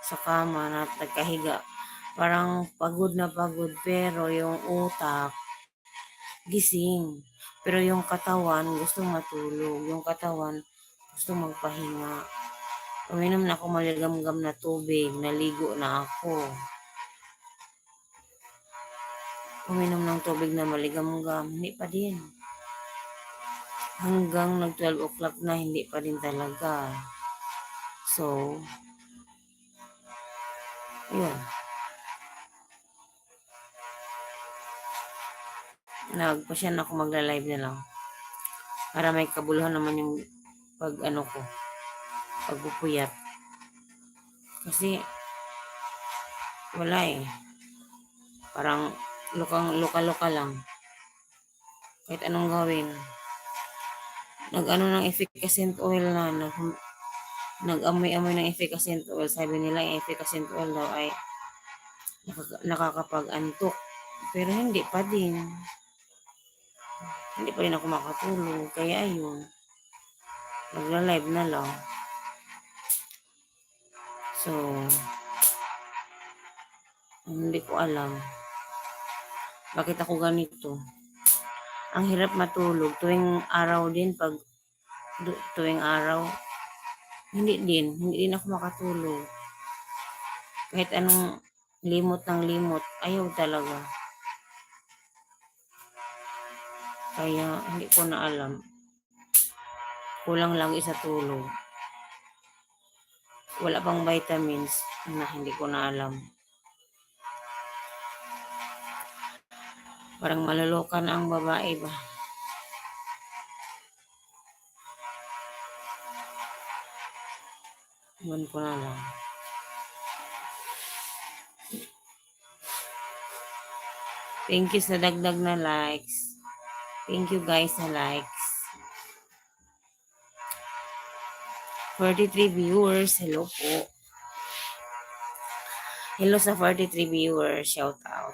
sa kama na nagkahiga. Parang pagod na pagod pero yung utak gising. Pero yung katawan gustong matulog. Yung katawan gustong magpahinga. Uminom na ako maligamgam na tubig. Naligo na ako. Uminom ng tubig na maligamgam. Hindi pa din. Hanggang nag 12 o'clock na hindi pa din talaga. So, yun. Nagpasya na ako magla-live na lang. Para may kabuluhan naman yung pagpupuyat. Kasi, wala eh. Parang luka-luka lang. Kahit anong gawin. Ng efficacent oil na. Nag-amoy-amoy ng efficacent oil. Sabi nila yung efficacent oil daw ay nakakapag-antok. Pero hindi pa din. Hindi pa rin ako makatulog. Kaya ayun. Magla-live na lang. So, hindi ko alam. Bakit ako ganito? Ang hirap matulog. Tuwing araw din, tuwing araw, hindi din ako makatulog. Kahit anong limot ng limot, ayaw talaga. Kaya hindi ko na alam. Kulang lagi sa tulog. Wala pang vitamins na hindi ko na alam. Parang malulukan ang babae ba? Iwan ko na lang. Thank you sa dagdag na likes. Thank you guys sa likes. 43 viewers. Hello po. Hello sa 43 viewers. Shout out.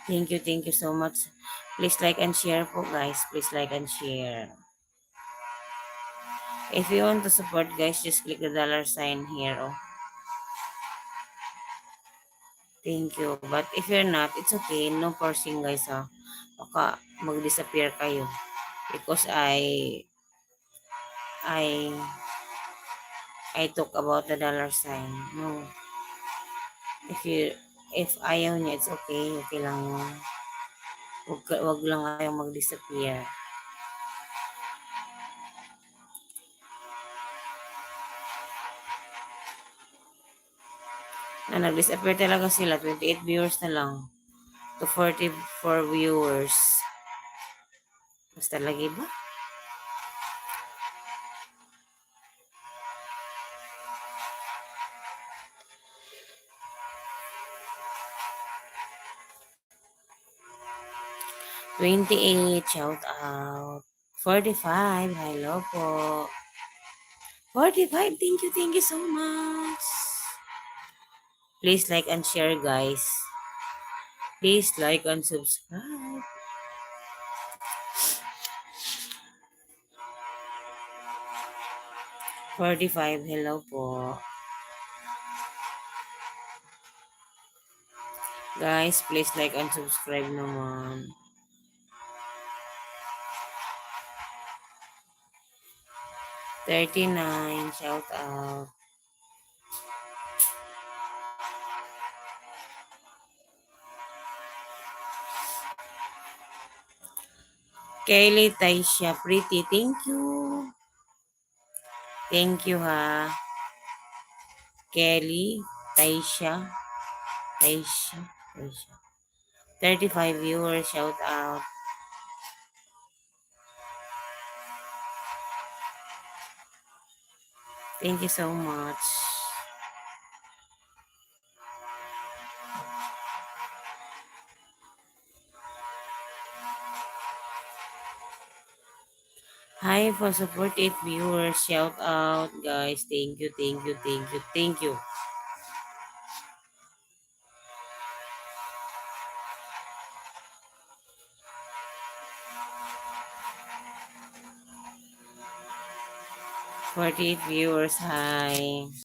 Thank you so much. Please like and share po guys. Please like and share. If you want to support guys, just click the $sign here. Oh. Thank you. But if you're not, it's okay. No forcing guys. Ha. Baka mag-disappear kayo. Because I talk about the $sign. No. If ayaw niya, it's okay. Okay lang yun. Wag lang kayong mag-disappear. Nag-disappear talaga sila. 28 viewers na lang. To 44 viewers. Basta lagi ba? $28, shout out. 45, hello po. 45, thank you so much. Please like and share, guys. Please like and subscribe. $45, hello po. Guys, please like and subscribe naman. $39, shout out. Kelly Taisha Pretty, thank you. Thank you ha. Kelly Taisha. 35 viewers, shout out. Thank you so much. Hi for support 8 viewers. Shout out guys. Thank you. 48 viewers. Hi.